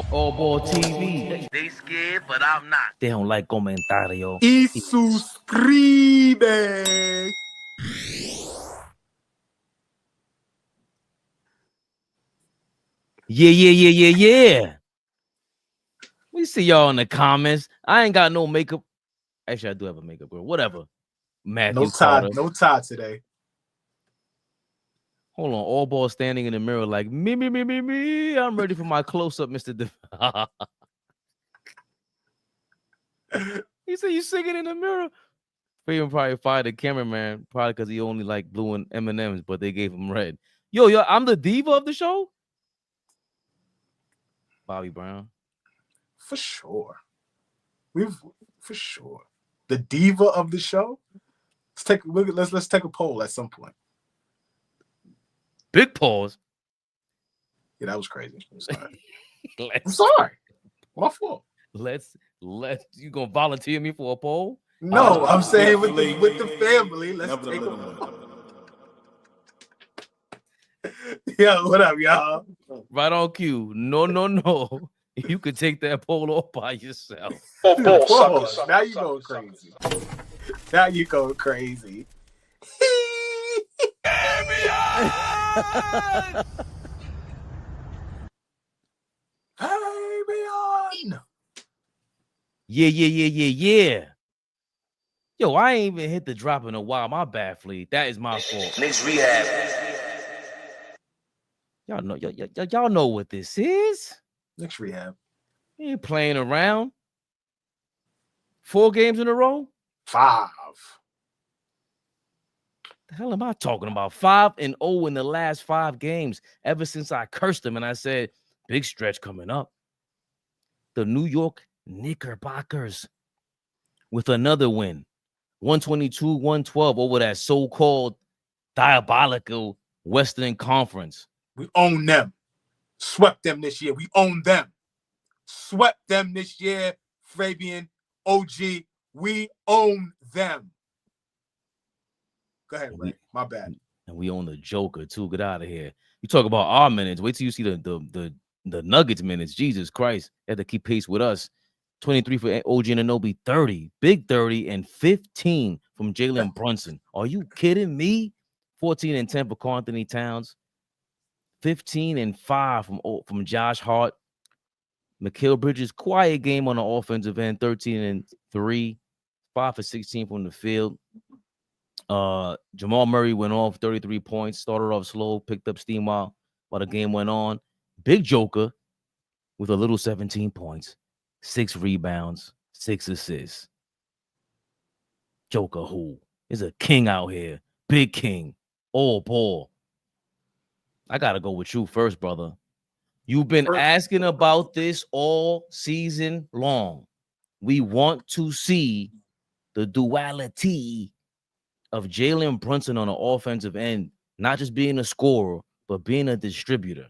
AllBall TV. They scared, but I'm not. They don't like comentario. Y suscribe. Yeah. We see y'all in the comments. I ain't got no makeup. Actually, I do have a makeup girl. Whatever. Matthew Carter. No tie today. Hold on. AllBall standing in the mirror like, me. I'm ready for my close-up, Mr. He said you singing in the mirror. Fabian probably fired the cameraman, probably because he only like blue and M&Ms, but they gave him red. Yo, I'm the diva of the show? Bobby Brown. For sure. For sure. The diva of the show? Let's take a poll at some point. Big pause. Yeah, that was crazy. I'm sorry. I'm sorry. My fault. Let's you gonna volunteer me for a poll? No, I'm saying with the family. Let's take a poll. Yo, what up, y'all? Right on cue. No. You could take that poll off by yourself. Now you going crazy. Now you going crazy. Fabian. Yeah. Yo, I ain't even hit the drop in a while. My bad, Flea. That is my fault. Knicks Rehab. Y'all know what this is. Knicks Rehab. You ain't playing around. 4 games in a row? 5. The hell am I talking about? 5-0 in the last 5 games ever since I cursed them and I said, big stretch coming up. The New York Knickerbockers with another win. 122-112 over that so-called diabolical Western Conference. We own them. Swept them this year. We own them. Swept them this year. Fabian, OG, we own them. Go ahead, Ray. My bad. And we own the Joker too. Get out of here. You talk about our minutes. Wait till you see the Nuggets minutes. Jesus Christ. They had to keep pace with us. 23 for OG Anunoby, 30. Big 30 and 15 from Jalen Brunson. Are you kidding me? 14 and 10 for Karl Anthony Towns. 15 and 5 from Josh Hart. Mikal Bridges, quiet game on the offensive end, 13 and 3, 5 for 16 from the field. Jamal Murray went off 33 points, started off slow, picked up steam while the game went on. Big Joker with a little 17 points, 6 rebounds, 6 assists. Joker who is a king out here. Big king. AllBall. I got to go with you first, brother. You've been asking about this all season long. We want to see the duality of Jalen Brunson on the offensive end, not just being a scorer, but being a distributor.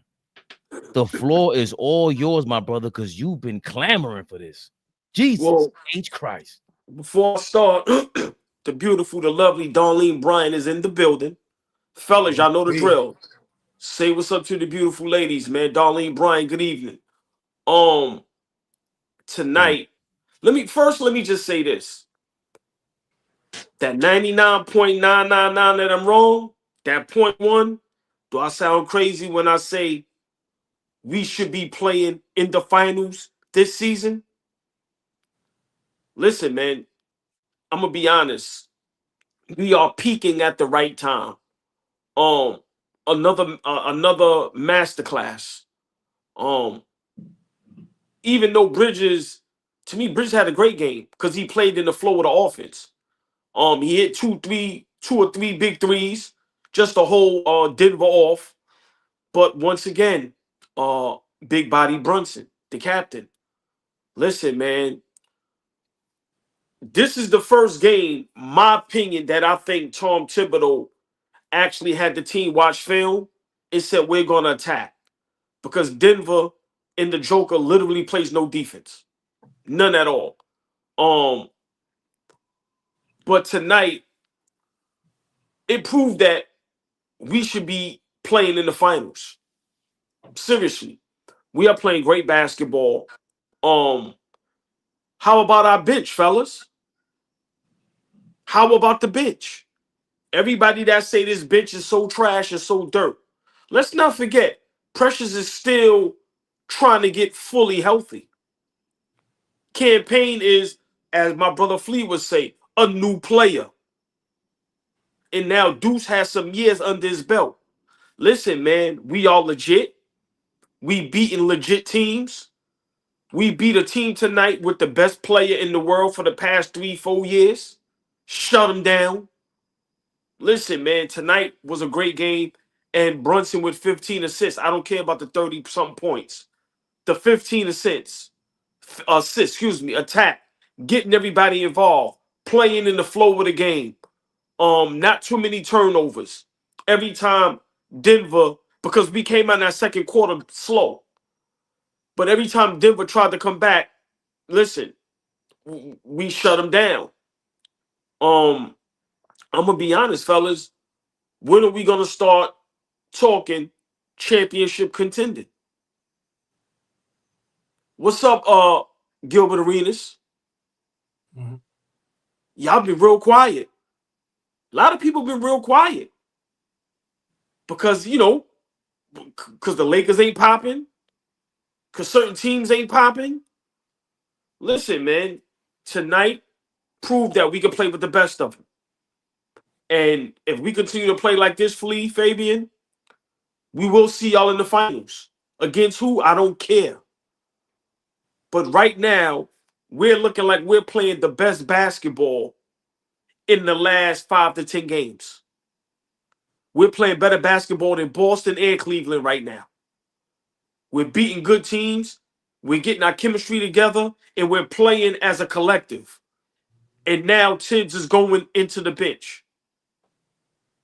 The floor is all yours, my brother, because you've been clamoring for this. Jesus H. Christ. Before I start, the beautiful, the lovely Darlene Bryan is in the building. Fellas, y'all know the drill. Say what's up to the beautiful ladies, man. Darlene Bryan, good evening. Tonight, let me just say this. That 99.999 that I'm wrong, that 0.1, do I sound crazy when I say we should be playing in the finals this season? Listen, man, I'm gonna be honest. We are peaking at the right time. Another masterclass. Even though Bridges had a great game because he played in the flow of the offense. He hit two or three big threes just to hold Denver off. But once again, big body Brunson, the captain. Listen, man, this is the first game, my opinion, that I think Tom Thibodeau actually had the team watch film and said, we're going to attack. Because Denver and the Joker literally plays no defense. None at all. But tonight, it proved that we should be playing in the finals. Seriously. We are playing great basketball. How about our bench, fellas? How about the bench? Everybody that say this bench is so trash and so dirt. Let's not forget, Precious is still trying to get fully healthy. Campaign is, as my brother Flea would say, a new player. And now Deuce has some years under his belt. Listen, man, we are legit. We beating legit teams. We beat a team tonight with the best player in the world for the past 3-4 years. Shut him down. Listen, man, tonight was a great game. And Brunson with 15 assists. I don't care about the 30-something points. The 15 assists, attack, getting everybody involved, playing in the flow of the game. Not too many turnovers. Every time Denver, because we came out in that second quarter slow. But every time Denver tried to come back, listen, we shut them down. I'm gonna be honest, fellas. When are we gonna start talking championship contending? What's up, Gilbert Arenas? Mm-hmm. Y'all been real quiet. A lot of people been real quiet because because the Lakers ain't popping, because certain teams ain't popping. Listen, man, tonight proved that we can play with the best of them. And if we continue to play like this, Flea, Fabian, we will see y'all in the finals. Against who? I don't care. But right now, we're looking like we're playing the best basketball in the last 5 to 10 games. We're playing better basketball than Boston and Cleveland right now. We're beating good teams. We're getting our chemistry together, and we're playing as a collective. And now Thibs is going into the bench.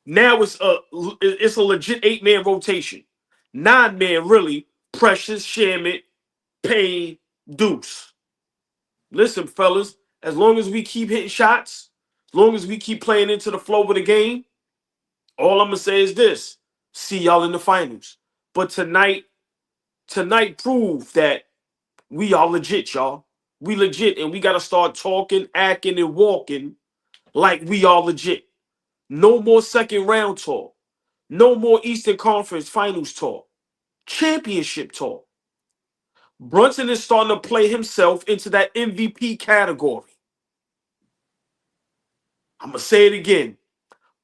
Now it's a legit 8-man rotation. 9-man, really. Precious, Shamit, Payne, Deuce. Listen, fellas, as long as we keep hitting shots, as long as we keep playing into the flow of the game, all I'm going to say is this. See y'all in the finals. But tonight proved that we are legit, y'all. We legit, and we got to start talking, acting, and walking like we are legit. No more second round talk. No more Eastern Conference Finals talk. Championship talk. Brunson is starting to play himself into that MVP category. I'm going to say it again.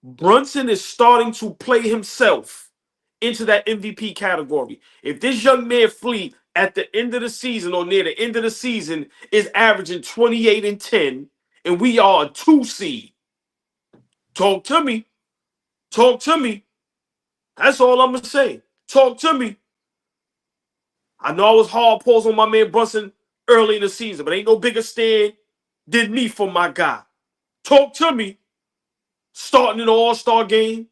Brunson is starting to play himself into that MVP category. If this young man Flea at the end of the season or near the end of the season is averaging 28 and 10, and we are a 2 seed, talk to me. Talk to me. That's all I'm going to say. Talk to me. I know I was hard paused on my man Brunson early in the season, but ain't no bigger stand than me for my guy. Talk to me. Starting in the All-Star game.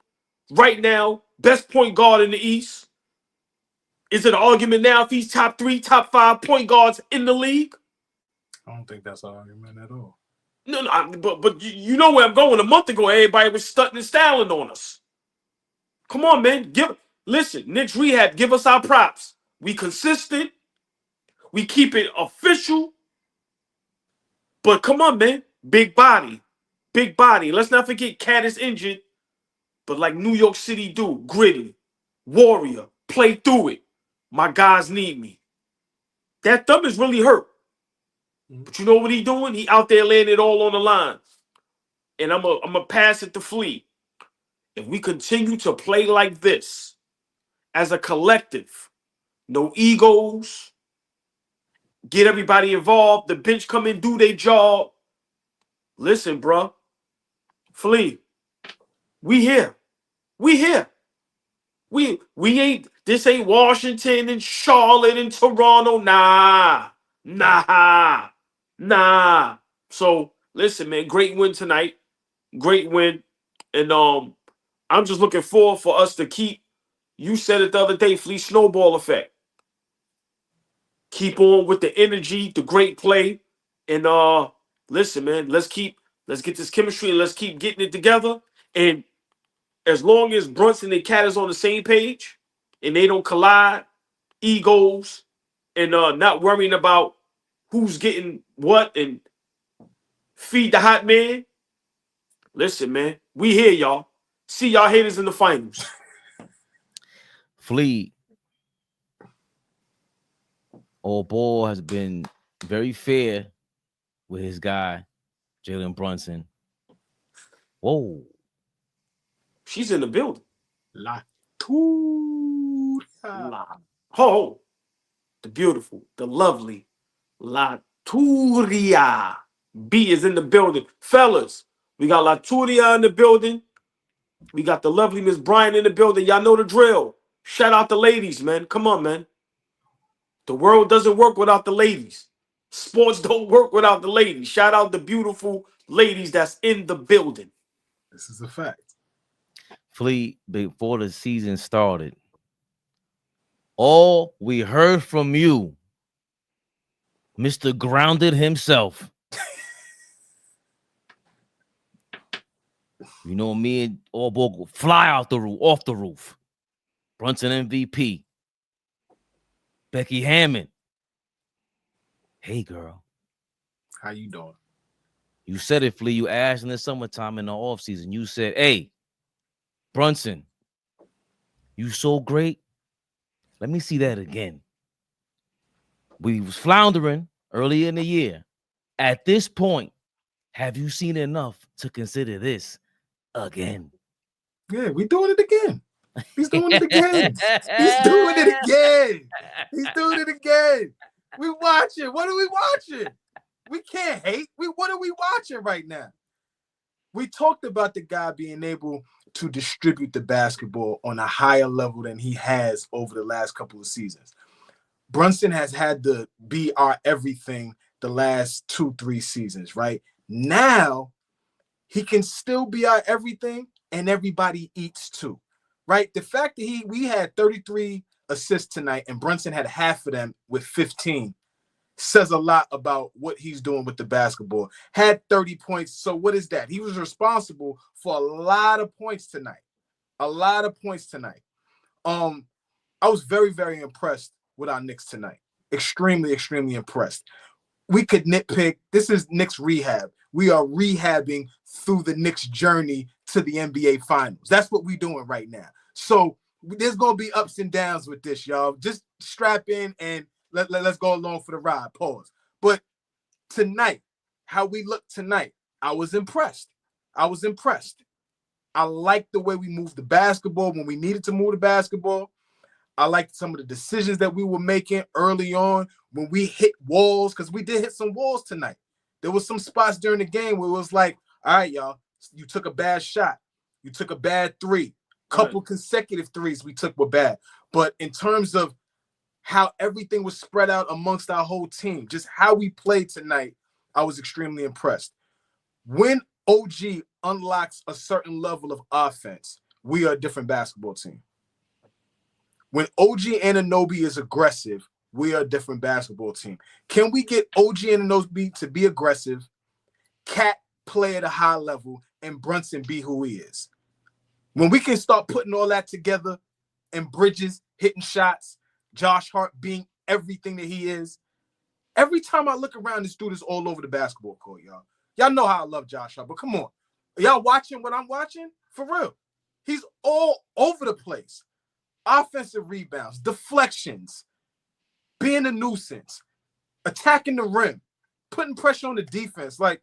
Right now, best point guard in the East. Is it an argument now if he's top 3, top 5 point guards in the league? I don't think that's an argument at all. No, but you know where I'm going. A month ago, everybody was stunting and styling on us. Come on, man. Listen, Knicks Rehab, give us our props. We consistent. We keep it official. But come on, man. Big body. Big body. Let's not forget Cat is injured. But like New York City do, gritty. Warrior. Play through it. My guys need me. That thumb is really hurt. But you know what he doing? He out there laying it all on the line. And I'm a pass it to Flea. If we continue to play like this, as a collective, no egos, get everybody involved, the bench come in, do their job. Listen, bro. Flea, we here. We here. We ain't, this ain't Washington and Charlotte and Toronto. Nah. So, listen, man, great win tonight. Great win. And I'm just looking forward for us to keep, you said it the other day, Flea, snowball effect. Keep on with the energy, the great play. And listen, man, let's get this chemistry and let's keep getting it together. And as long as Brunson and Cat is on the same page and they don't collide, egos, and not worrying about who's getting what and feed the hot man. Listen, man, we here, y'all. See y'all haters in the finals. Flea, AllBall has been very fair with his guy, Jalen Brunson. Whoa. She's in the building. La Turia. Oh, the beautiful, the lovely La Turia. B is in the building. Fellas, we got La Turia in the building. We got the lovely Miss Bryant in the building. Y'all know the drill. Shout out the ladies, man. Come on, man. The world doesn't work without the ladies. Sports don't work without the ladies. Shout out the beautiful ladies that's in the building. This is a fact. Flea, before the season started, all we heard from you, Mr. Grounded himself. You know, me and AllBall go fly out the roof, off the roof. Brunson MVP. Becky Hammond. Hey, girl. How you doing? You said it, Flea. You asked in the summertime in the offseason. You said, hey, Brunson, you so great. Let me see that again. We was floundering early in the year. At this point, have you seen enough to consider this again? Yeah, we doing it again. He's doing it again. He's doing it again. He's doing it again. We watching. What are we watching? We can't hate. What are we watching right now? We talked about the guy being able to distribute the basketball on a higher level than he has over the last couple of seasons. Brunson has had to be our everything the last 2-3 seasons, right? Now, he can still be our everything, and everybody eats too, right? The fact that we had 33 assists tonight, and Brunson had half of them with 15, says a lot about what he's doing with the basketball. Had 30 points. So what is that? He was responsible for a lot of points tonight. A lot of points tonight. I was very, very impressed with our Knicks tonight. Extremely, extremely impressed. We could nitpick. This is Knicks Rehab. We are rehabbing through the Knicks journey to the NBA Finals. That's what we're doing right now. So there's going to be ups and downs with this, y'all. Just strap in and let's go along for the ride. Pause. But tonight, how we look tonight, I was impressed. I was impressed. I liked the way we moved the basketball when we needed to move the basketball. I liked some of the decisions that we were making early on when we hit walls, because we did hit some walls tonight. There was some spots during the game where it was like, all right, y'all, you took a bad shot. You took a bad three. Couple consecutive threes we took were bad. But in terms of how everything was spread out amongst our whole team, just how we played tonight, I was extremely impressed. When OG unlocks a certain level of offense, we are a different basketball team. When OG Anunoby is aggressive, we are a different basketball team. Can we get OG Anunoby to be aggressive, Cat play at a high level, and Brunson be who he is? When we can start putting all that together, and Bridges hitting shots, Josh Hart being everything that he is, every time I look around, this dude is all over the basketball court, y'all. Y'all know how I love Josh Hart, but come on. Are y'all watching what I'm watching? For real. He's all over the place. Offensive rebounds, deflections, being a nuisance, attacking the rim, putting pressure on the defense. Like,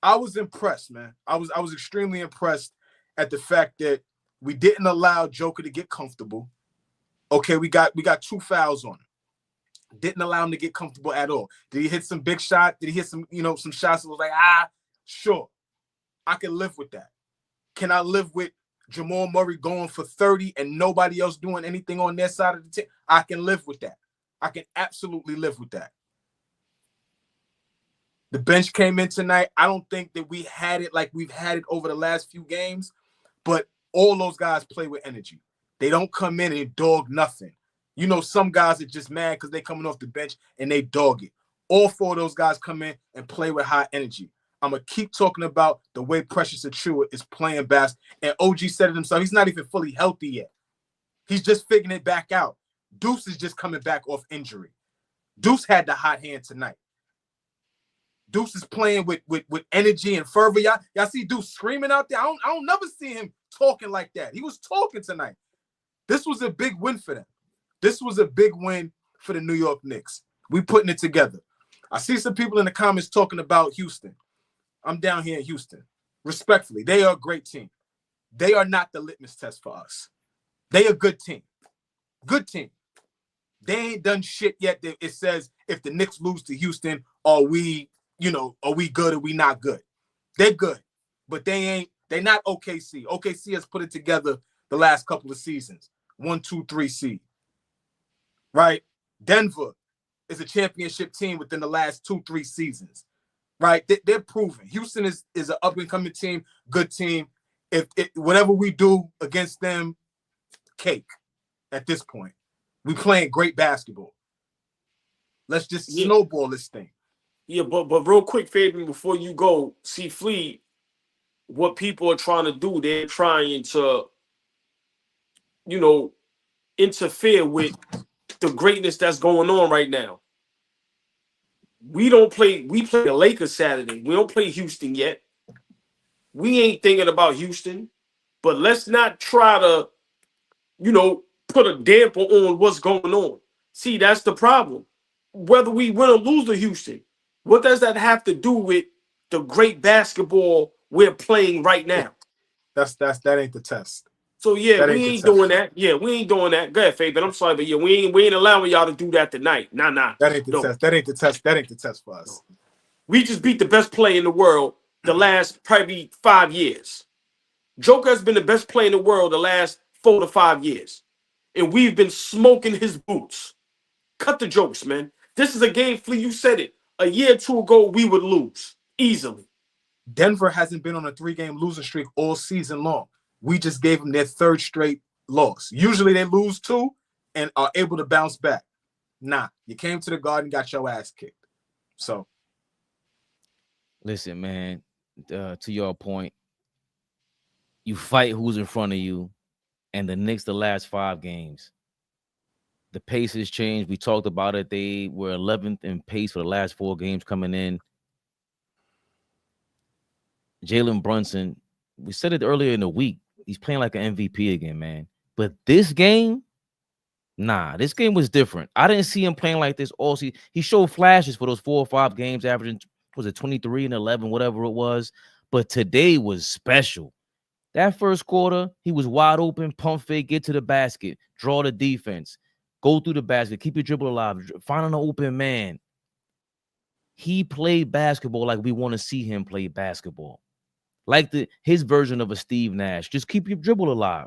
I was impressed, man. I was extremely impressed at the fact that we didn't allow Joker to get comfortable. Okay, we got 2 fouls on him. Didn't allow him to get comfortable at all. Did he hit some big shot? Did he hit some, some shots that was like, sure. I can live with that. Can I live with Jamal Murray going for 30 and nobody else doing anything on their side of the team? I can live with that. I can absolutely live with that. The bench came in tonight. I don't think that we had it like we've had it over the last few games, but all those guys play with energy. They don't come in and dog nothing. Some guys are just mad because they're coming off the bench and they dog it. All 4 of those guys come in and play with high energy. I'm going to keep talking about the way Precious Achiuwa is playing basketball. And OG said it himself. He's not even fully healthy yet. He's just figuring it back out. Deuce is just coming back off injury. Deuce had the hot hand tonight. Deuce is playing with energy and fervor. Y'all see Deuce screaming out there. I don't never see him talking like that. He was talking tonight. This was a big win for them. This was a big win for the New York Knicks. We putting it together. I see some people in the comments talking about Houston. I'm down here in Houston. Respectfully, they are a great team. They are not the litmus test for us. They a good team. Good team. They ain't done shit yet. It says if the Knicks lose to Houston, are we good or we not good? They're good, but they're not OKC. OKC has put it together the last couple of seasons. 1, 2, 3 seed. Right? Denver is a championship team within the last 2, 3 seasons. Right? They're proven. Houston is an up-and-coming team, good team. If whatever we do against them, cake at this point. We playing great basketball. Let's just snowball this thing. Yeah, but real quick, Fabian, before you go, see, Flea, what people are trying to do, they're trying to, interfere with the greatness that's going on right now. We play the Lakers Saturday. We don't play Houston yet. We ain't thinking about Houston, but let's not try to, put a damper on what's going on. See, that's the problem. Whether we win or lose to Houston, what does that have to do with the great basketball we're playing right now? That ain't the test. So yeah, we ain't doing that. Yeah, we ain't doing that. Go ahead, Fabian. I'm sorry, but yeah, we ain't allowing y'all to do that tonight. Nah. That ain't the test. That ain't the test. That ain't the test for us. We just beat the best player in the world the last probably 5 years. Joker has been the best player in the world the last 4 to 5 years. And we've been smoking his boots. Cut the jokes, man. This is a game, Flea, you said it. A year or two ago, we would lose easily. Denver hasn't been on a 3-game losing streak all season long. We just gave them their 3rd straight loss. Usually they lose 2 and are able to bounce back. Nah, you came to the Garden, got your ass kicked. So, listen, man, to your point, you fight who's in front of you, and the Knicks, the last 5 games, the pace has changed. We talked about it. They were 11th in pace for the last 4 games coming in. Jalen Brunson, we said it earlier in the week, he's playing like an MVP again, man. But this game, nah, this game was different. I didn't see him playing like this all season. He showed flashes for those 4 or 5 games, averaging, was it 23 and 11, whatever it was. But today was special. That first quarter, he was wide open, pump fake, get to the basket, draw the defense, go through the basket, keep your dribble alive, find an open man. He played basketball like we want to see him play basketball. Like his version of a Steve Nash. Just keep your dribble alive.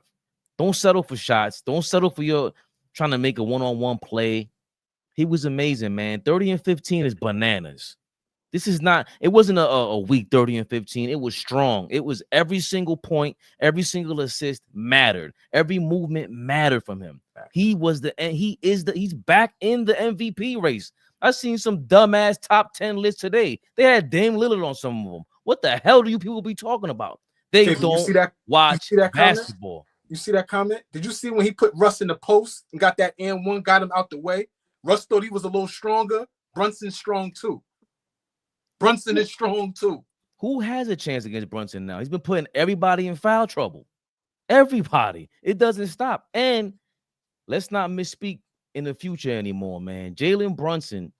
Don't settle for shots. Don't settle for your trying to make a one-on-one play. He was amazing, man. 30 and 15 is bananas. This is not, it wasn't a weak 30 and 15. It was strong. It was every single point, every single assist mattered. Every movement mattered from him. He's back in the MVP race. I've seen some dumbass top 10 lists today. They had Dame Lillard on some of them. What the hell do you people be talking about? They don't watch basketball. You see that comment? Did you see when he put Russ in the post and got that and 1, got him out the way? Russ thought he was a little stronger. Brunson's strong too. Brunson is strong too. Who has a chance against Brunson now? He's been putting everybody in foul trouble. Everybody. It doesn't stop. And let's not misspeak in the future anymore, man. Jalen Brunson,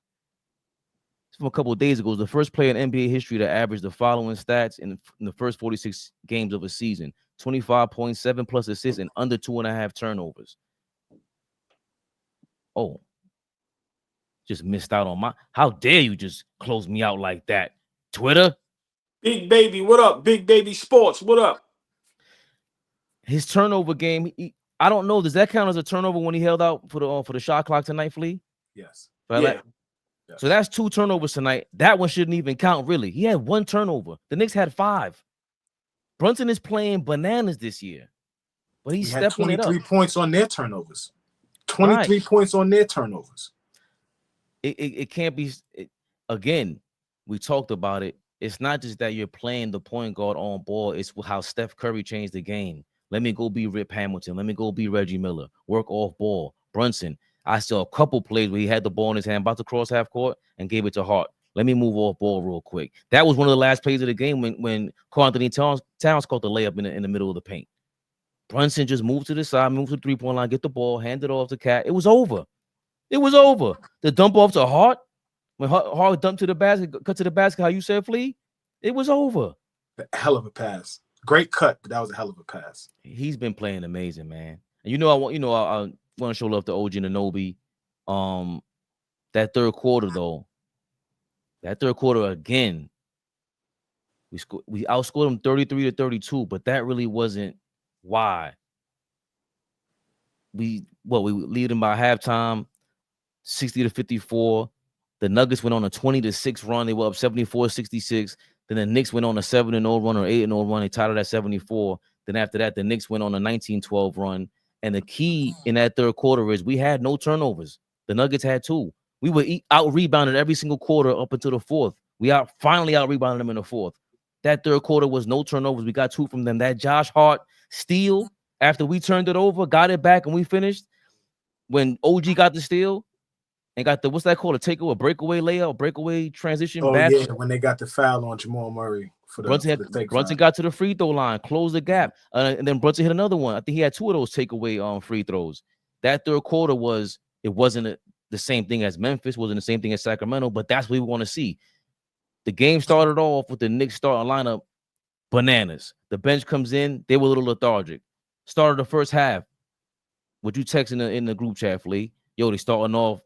from a couple of days ago, was the first player in NBA history to average the following stats in the first 46 games of a season: 25.7 plus assists and under 2.5 turnovers. Oh, just missed out on my. How dare you just close me out like that? Twitter? Big Baby, what up? Big Baby Sports, what up? His turnover game, I don't know. Does that count as a turnover when he held out for the shot clock tonight, Flea? Yes. Yeah. So that's 2 turnovers tonight. That one shouldn't even count, really. He had 1 turnover. The Knicks had 5. Brunson is playing bananas this year, but he's stepping it up. 23 points on their turnovers. 23 points on their turnovers. It can't be. Again, we talked about it. It's not just that you're playing the point guard on ball. It's how Steph Curry changed the game. Let me go be Rip Hamilton. Let me go be Reggie Miller. Work off ball. Brunson. I saw a couple plays where he had the ball in his hand, about to cross half court, and gave it to Hart. Let me move off ball real quick. That was one of the last plays of the game when Karl Anthony Towns caught the layup in the middle of the paint. Brunson just moved to the side, moved to the three-point line, get the ball, hand it off to Cat. It was over. It was over. The dump off to Hart, when Hart dumped to the basket, cut to the basket, how you said, Flea, it was over. A hell of a pass. Great cut, but that was a hell of a pass. He's been playing amazing, man. And I want to show love to OG Anunoby. That third quarter though. That third quarter again. We outscored them 33-32, but that really wasn't why. We lead them by halftime, 60-54. The Nuggets went on a 20-6 run. They were up 74-66. Then the Knicks went on a 7-0 run or 8-0 run. They tied it at 74. Then after that, the Knicks went on a 19-12 run. And the key in that third quarter is we had no turnovers. The Nuggets had 2. We were out-rebounded every single quarter up until the fourth. We finally out-rebounded them in the fourth. That third quarter was no turnovers. We got 2 from them. That Josh Hart steal, after we turned it over, got it back, and we finished, when OG got the steal and got the, what's that called, a breakaway layup, breakaway transition. Oh, yeah, when they got the foul on Jamal Murray. Brunson got to the free throw line, closed the gap, and then Brunson hit another one. I think he had 2 of those takeaway free throws. That third quarter wasn't the same thing as Memphis, wasn't the same thing as Sacramento, but that's what we want to see. The game started off with the Knicks starting lineup bananas. The bench comes in, they were a little lethargic. Started the first half. What you text in the group chat, Flea? Yo, they starting off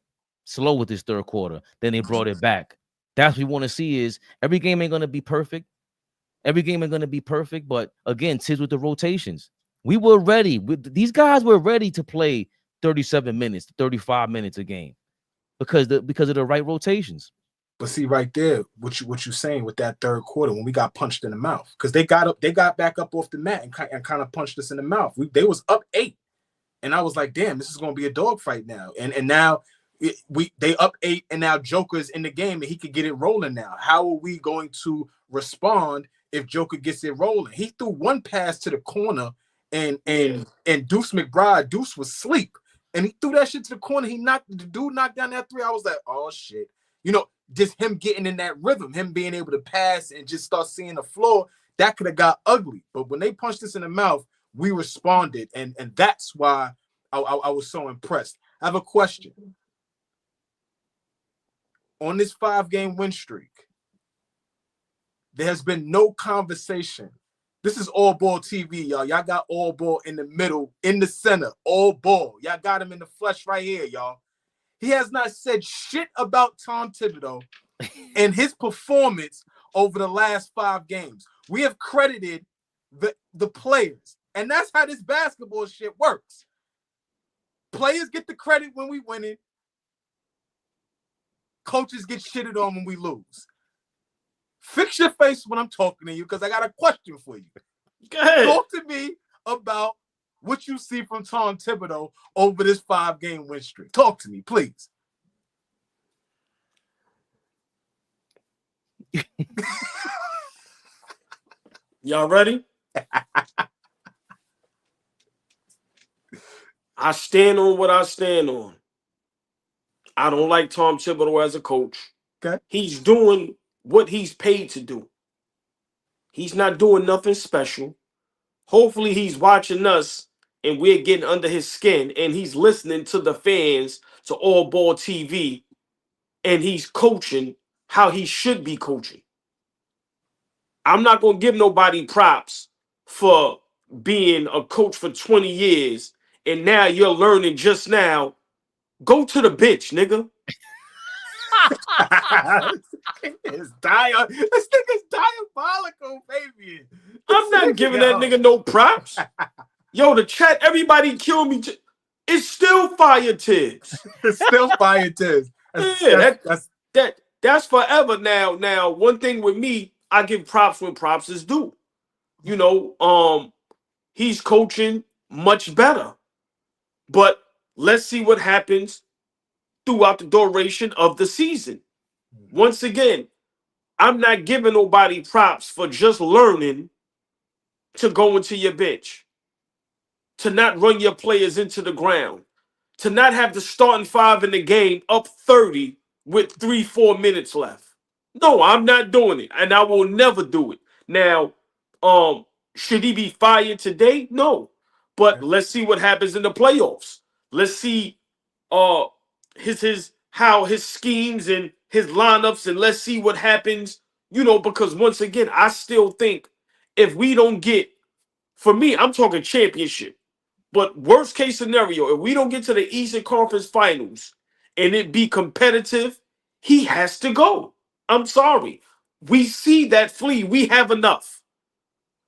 slow with this third quarter. Then they brought it back. That's what we want to see. Is every game ain't gonna be perfect. Every game ain't gonna be perfect, but again, Thibs with the rotations. We were ready. These guys were ready to play 37 minutes, 35 minutes a game because of the right rotations. But see right there, what you saying with that third quarter when we got punched in the mouth, because they got back up off the mat and kind of punched us in the mouth. They was up 8, and I was like, damn, this is gonna be a dogfight now. And now they up 8, and now Joker's in the game and he could get it rolling now. How are we going to respond if Joker gets it rolling? He threw one pass to the corner, and Deuce McBride, Deuce was asleep, and he threw that shit to the corner. The dude knocked down that 3. I was like, oh shit, just him getting in that rhythm, him being able to pass and just start seeing the floor, that could have got ugly. But when they punched us in the mouth, we responded, and that's why I was so impressed. I have a question. On this 5-game win streak, there has been no conversation. This is AllBall TV, y'all. Y'all got AllBall in the middle, in the center, AllBall. Y'all got him in the flesh right here, y'all. He has not said shit about Tom Thibodeau and his performance over the last 5 games. We have credited the players, and that's how this basketball shit works. Players get the credit when we win it. Coaches get shitted on when we lose. Fix your face when I'm talking to you, because I got a question for you. Go ahead. Talk to me about what you see from Tom Thibodeau over this 5-game win streak. Talk to me, please. Y'all ready? I stand on what I stand on. I don't like Tom Thibodeau as a coach. Okay. He's doing what he's paid to do. He's not doing nothing special. Hopefully he's watching us and we're getting under his skin, and he's listening to the fans, to AllBall TV, and he's coaching how he should be coaching. I'm not going to give nobody props for being a coach for 20 years, and now you're learning just now. Go to the bitch, nigga. This nigga's diabolical, baby. I'm not giving that nigga no props. Yo, the chat, everybody kill me. It's still fire, Thibs. It's still fire, Thibs. That's forever now. Now, one thing with me, I give props when props is due. He's coaching much better. But let's see what happens throughout the duration of the season. Once again, I'm not giving nobody props for just learning to go into your bench, to not run your players into the ground, to not have the starting 5 in the game up 30 with 3-4 minutes left. No, I'm not doing it, and I will never do it. Now, should he be fired today? No, but let's see what happens in the playoffs. Let's see, how his schemes and his lineups, and let's see what happens. Because once again, I still think if we don't get, for me, I'm talking championship. But worst case scenario, if we don't get to the Eastern Conference Finals and it be competitive, he has to go. I'm sorry. We see that Flea. We have enough.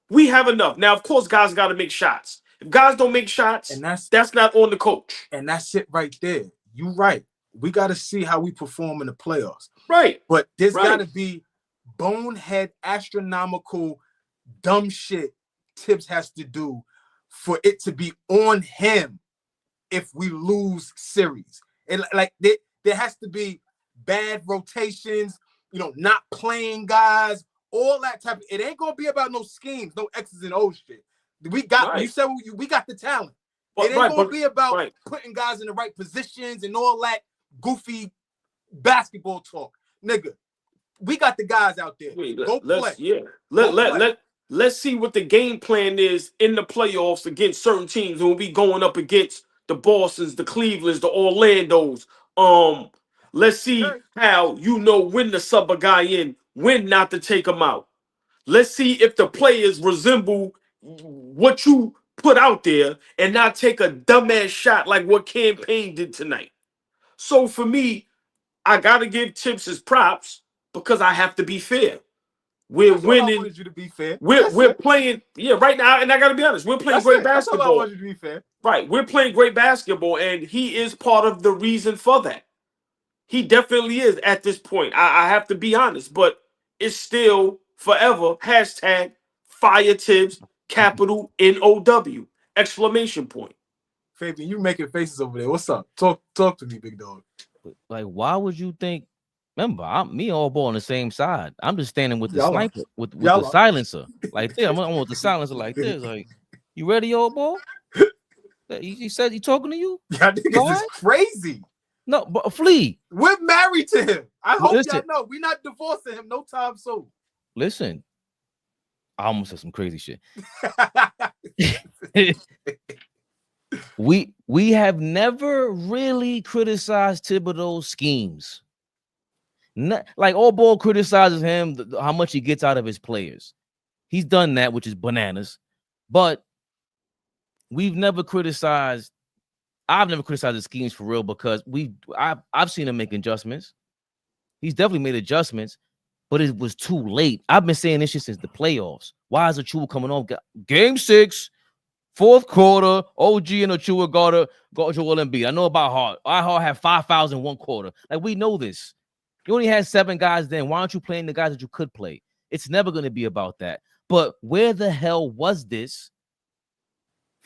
We have enough. Now, of course, guys got to make shots. If guys don't make shots, and that's not on the coach. And that's it right there. You're right. We got to see how we perform in the playoffs. Right. But there's got to be bonehead, astronomical, dumb shit Thibs has to do for it to be on him if we lose series. And like there has to be bad rotations, not playing guys, all that type of, it ain't gonna be about no schemes, no X's and O's shit. We got you said we got the talent. It ain't gonna be about putting guys in the right positions and all that goofy basketball talk. Nigga, we got the guys out there. Go play. Yeah. Let's see what the game plan is in the playoffs against certain teams when we going up against the Bostons, the Clevelands, the Orlandos. Let's see how when to sub a guy in, when not to take him out. Let's see if the players resemble what you put out there and not take a dumbass shot like what Campaign did tonight. So for me, I gotta give Thibs his props because I have to be fair. We're winning. I wanted you to be fair. We're playing, right now, and I gotta be honest, we're playing great basketball. That's all I wanted you to be fair. Right, we're playing great basketball, and he is part of the reason for that. He definitely is at this point. I have to be honest, but it's still forever hashtag fire Thibs, capital NOW, exclamation point. Fabian, you making faces over there. What's up? Talk to me, big dog. Like, why would you think? Remember, me all ball on the same side. I'm just standing with the sniper, with the silencer. Like this. I'm with the silencer like this. Like, you ready, all ball? He said he talking to you? Y'all niggas is crazy. No, but Flea. We're married to him. I hope y'all know. We're not divorcing him no time soon. Listen, I almost said some crazy shit. We have never really criticized Thibodeau's schemes. Like AllBall criticizes him, how much he gets out of his players. He's done that, which is bananas. But we've never criticized. I've never criticized the schemes for real because I've seen him make adjustments. He's definitely made adjustments, but it was too late. I've been saying this shit since the playoffs. Why is Achua coming on? Game 6, fourth quarter, OG and Achua got Joel Embiid. I know about Hart. Hart had 5 fouls in one quarter. Like, we know this. You only had 7 guys then. Why aren't you playing the guys that you could play? It's never going to be about that. But where the hell was this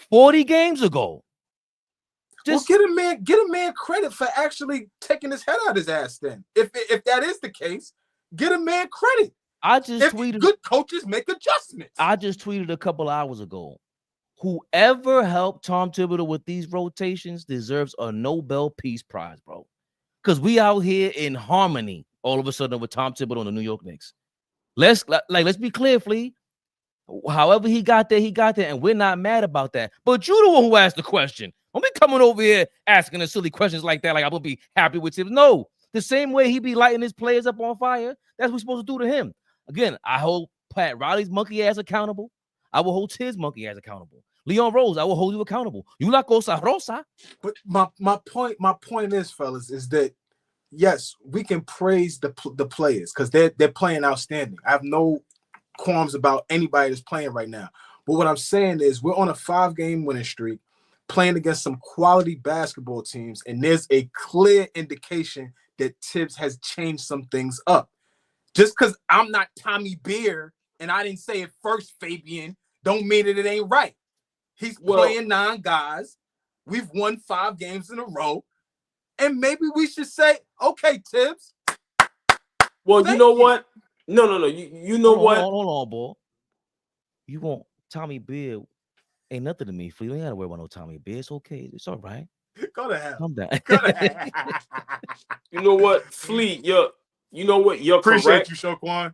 40 games ago? Just get a man credit for actually taking his head out of his ass. Then, if that is the case, get a man credit. I just tweeted. Good coaches make adjustments. I just tweeted a couple hours ago. Whoever helped Tom Thibodeau with these rotations deserves a Nobel Peace Prize, bro. Because we out here in harmony all of a sudden with Tom Thibodeau and the New York Knicks. Let's be clear, Flea. However he got there, and we're not mad about that. But you the one who asked the question. Don't be coming over here asking us silly questions like that, like I'm gonna be happy with him. No, the same way he be lighting his players up on fire, that's what we're supposed to do to him. Again, I hold Pat Riley's monkey ass accountable. I will hold his monkey ass accountable. Leon Rose, I will hold you accountable. You la cosa rosa. But my point is, fellas, is that yes, we can praise the players because they're playing outstanding. I have no qualms about anybody that's playing right now. But what I'm saying is we're on a 5-game winning streak, playing against some quality basketball teams, and there's a clear indication that Thibs has changed some things up. Just because I'm not Tommy Beer and I didn't say it first, Fabian, don't mean that it ain't right. He's playing 9 guys. We've won 5 games in a row. And maybe we should say, okay, Thibs. Well, you know what? No. You know what? Hold on, boy. You want Tommy Beer? Ain't nothing to me. You ain't gotta worry about no Tommy Beer. It's okay. It's all right. Go to hell. Calm down. Go to hell. You know what, Fleet? You know what? You're Appreciate correct. you, Shoquan.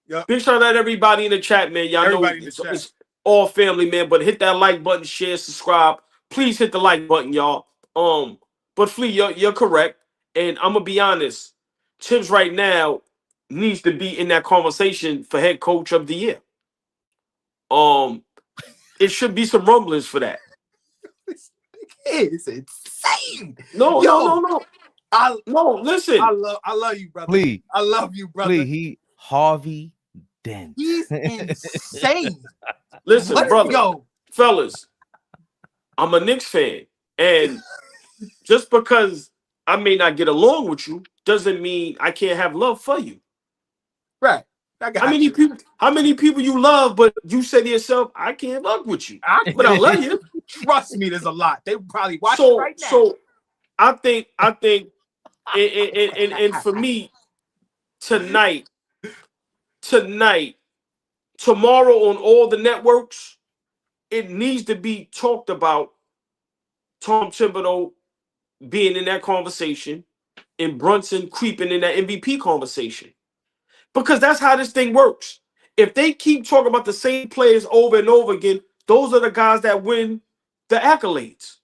Yep. Big shout out to everybody in the chat, man. Y'all know it's all family, man. But hit that like button, share, subscribe. Please hit the like button, y'all. But Flea, you're correct. And I'm gonna be honest, Thibs right now needs to be in that conversation for head coach of the year. It should be some rumblings for that. It's insane. No. Listen. I love you, brother. Flea. I love you, brother. Flea, he Harvey Dent. He's insane. Listen, brother, fellas, I'm a Knicks fan, and just because I may not get along with you doesn't mean I can't have love for you. Right. How many people you love, but you say to yourself, I can't fuck with you. But I love you. Trust me, there's a lot. They probably watch it right now. So I think and for me, tonight, tomorrow on all the networks, it needs to be talked about Tom Thibodeau being in that conversation and Brunson creeping in that MVP conversation. Because that's how this thing works. If they keep talking about the same players over and over again, those are the guys that win the accolades.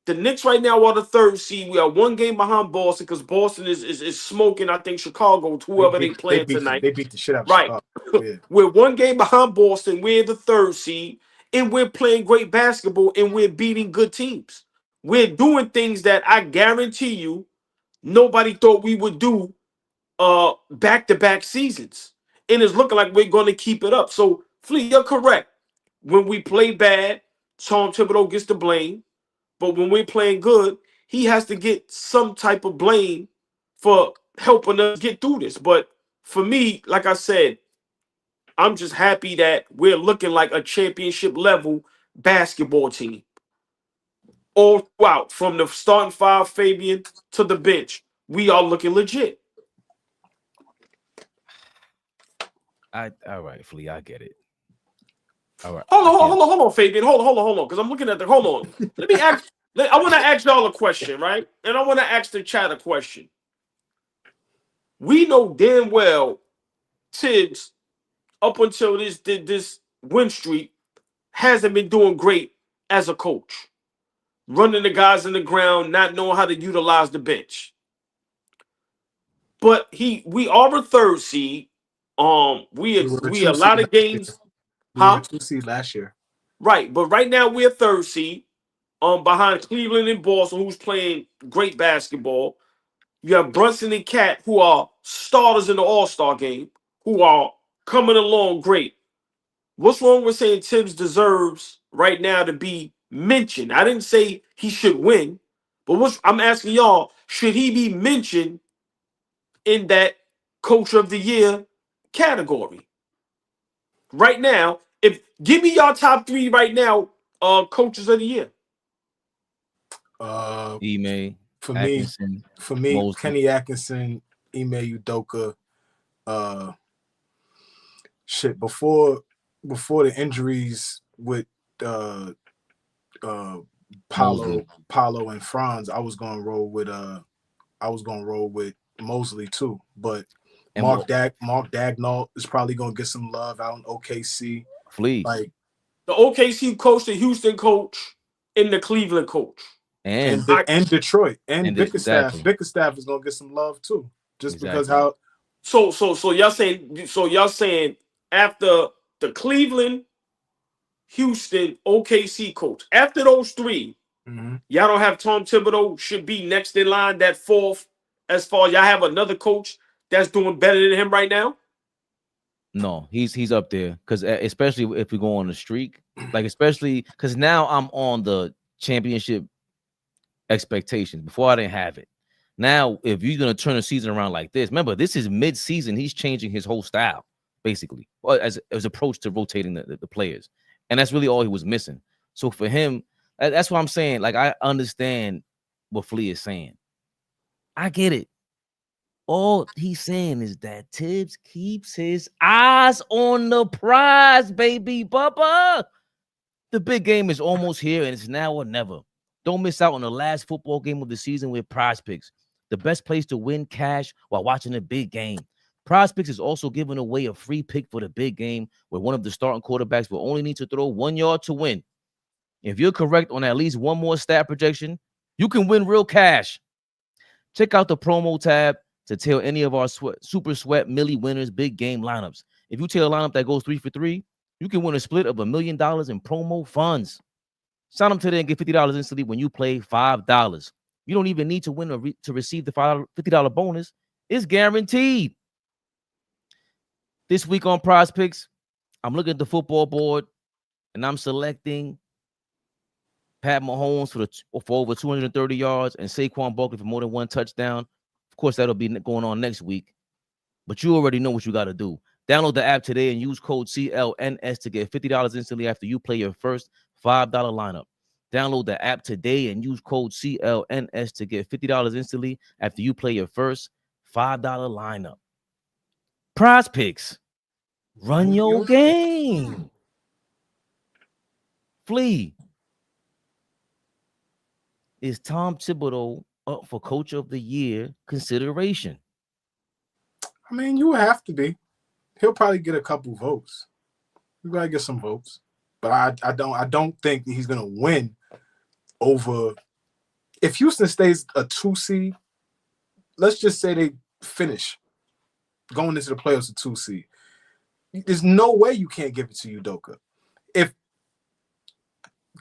The Knicks right now are the 3rd seed. We are 1 game behind Boston because Boston is smoking, I think, Chicago, whoever they play tonight. They beat the shit out of Chicago. Yeah. We're 1 game behind Boston. We're the 3rd seed, and we're playing great basketball, and we're beating good teams. We're doing things that I guarantee you nobody thought we would do back-to-back seasons. And it's looking like we're going to keep it up. So, Flea, you're correct. When we play bad, Tom Thibodeau gets the blame. But when we're playing good, he has to get some type of blame for helping us get through this. But for me, like I said, I'm just happy that we're looking like a championship-level basketball team. All throughout, from the starting 5, Fabian, to the bench, we are looking legit. All right, Flea, I get it. All right. Hold on, Fabian. Hold on. Because I'm looking at hold on. Let me ask. I want to ask y'all a question, right? And I want to ask the chat a question. We know damn well Thibs, up until this win streak, hasn't been doing great as a coach. Running the guys in the ground, not knowing how to utilize the bench. But we are a 3rd seed. We a lot of games. We were 2 seed last year. Right, but right now we're 3rd seed. Behind Cleveland and Boston, who's playing great basketball. You have Brunson and Cat, who are starters in the All-Star game, who are coming along great. What's wrong with saying Thibs deserves right now to be mentioned? I didn't say he should win, but I'm asking y'all, should he be mentioned in that Coach of the Year category? Right now, give me y'all top 3 right now, coaches of the year. Ime, for Atkinson, me, Mosley. Kenny Atkinson, Ime Udoka. Before the injuries with Paulo and Franz, I was gonna roll with Mosley too. But Mark Dagnall is probably gonna get some love out in OKC. Flea. Like the OKC coach, the Houston coach, and the Cleveland coach. And Detroit and Bickerstaff. Exactly. Bickerstaff is gonna get some love too. Just because how so y'all saying after the Cleveland, Houston, OKC coach, after those 3, y'all don't have Tom Thibodeau should be next in line, that 4th, as far as y'all have another coach that's doing better than him right now? No, he's up there, because especially if we go on a streak, like especially because now I'm on the championship expectations. Before I didn't have it. Now, if you're gonna turn the season around like this, remember this is mid-season. He's changing his whole style, basically, as approach to rotating the players, and that's really all he was missing. So for him, that's what I'm saying. Like, I understand what Flea is saying. I get it. All he's saying is that Thibs keeps his eyes on the prize, baby, Bubba. The big game is almost here, and it's now or never. Don't miss out on the last football game of the season with PrizePicks, the best place to win cash while watching a big game. PrizePicks is also giving away a free pick for the big game where one of the starting quarterbacks will only need to throw 1 yard to win. If you're correct on at least one more stat projection, you can win real cash. Check out the promo tab to tell any of our Super Sweat Millie winners big game lineups. If you tell a lineup that goes 3 for 3, you can win a split of $1 million in promo funds. Sign up today and get $50 instantly when you play $5. You don't even need to win to receive the $50 bonus. It's guaranteed. This week on PrizePicks, I'm looking at the football board and I'm selecting Pat Mahomes for over 230 yards and Saquon Barkley for more than 1 touchdown. Of course, that'll be going on next week. But you already know what you got to do. Download the app today and use code CLNS to get $50 instantly after you play your first $5 lineup. Download the app today and use code CLNS to get $50 instantly after you play your first $5 lineup. PrizePicks. Run your game. Flea. Is Tom Thibodeau up for Coach of the Year consideration? I mean, you would have to be. He'll probably get a couple votes. You gotta get some votes, but I don't think that he's gonna win over. If Houston stays a 2 seed, let's just say they finish going into the playoffs a 2 seed. There's no way you can't give it to Udoka. If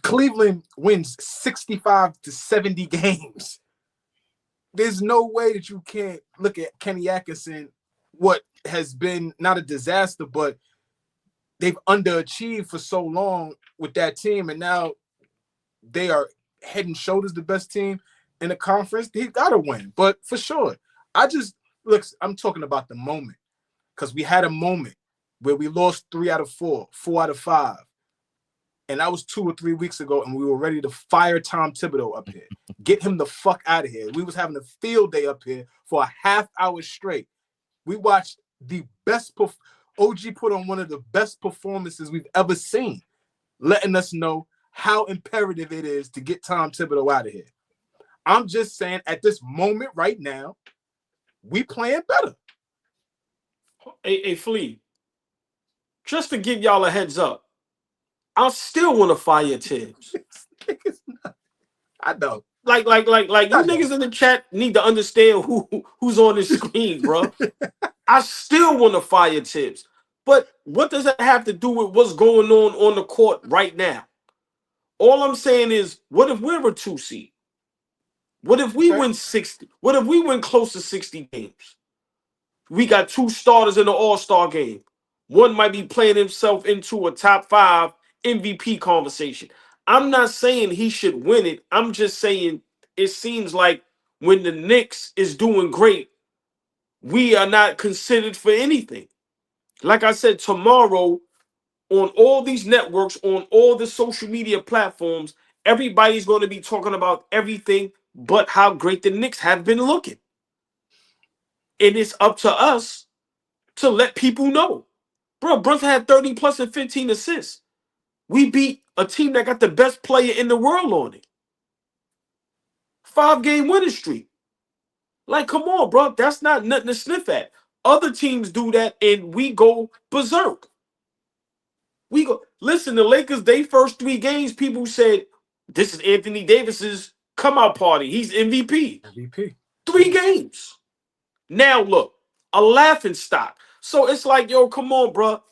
Cleveland wins 65 to 70 games, there's no way that you can't look at Kenny Atkinson, what has been not a disaster, but they've underachieved for so long with that team, and now they are head and shoulders the best team in the conference. He's got to win, but for sure. I'm talking about the moment, because we had a moment where we lost 3 out of 4, 4 out of 5. And that was 2 or 3 weeks ago, and we were ready to fire Tom Thibodeau up here. Get him the fuck out of here. We was having a field day up here for a half hour straight. We watched the best OG put on one of the best performances we've ever seen, letting us know how imperative it is to get Tom Thibodeau out of here. I'm just saying, at this moment right now, we playing better. Hey, Flea, just to give y'all a heads up, I still want to fire Thibs. I know. Like you niggas in the chat need to understand who's on the screen, bro. I still want to fire Thibs. But what does that have to do with what's going on the court right now? All I'm saying is, what if we're a 2 seed? What if we win 60? What if we win close to 60 games? We got 2 starters in the All-Star game. One might be playing himself into a top 5 MVP conversation. I'm not saying he should win it. I'm just saying it seems like when the Knicks is doing great, we are not considered for anything. Like I said, tomorrow on all these networks, on all the social media platforms, everybody's going to be talking about everything but how great the Knicks have been looking. And it's up to us to let people know. Bro, Brunson had 30 plus and 15 assists. We beat a team that got the best player in the world on it. 5-game winning streak. Like, come on, bro. That's not nothing to sniff at. Other teams do that, and we go berserk. We go. Listen, the Lakers, they first 3 games, people said, this is Anthony Davis's come-out party. He's MVP. 3 games. Now, look, a laughing stock. So it's like, yo, come on, bro.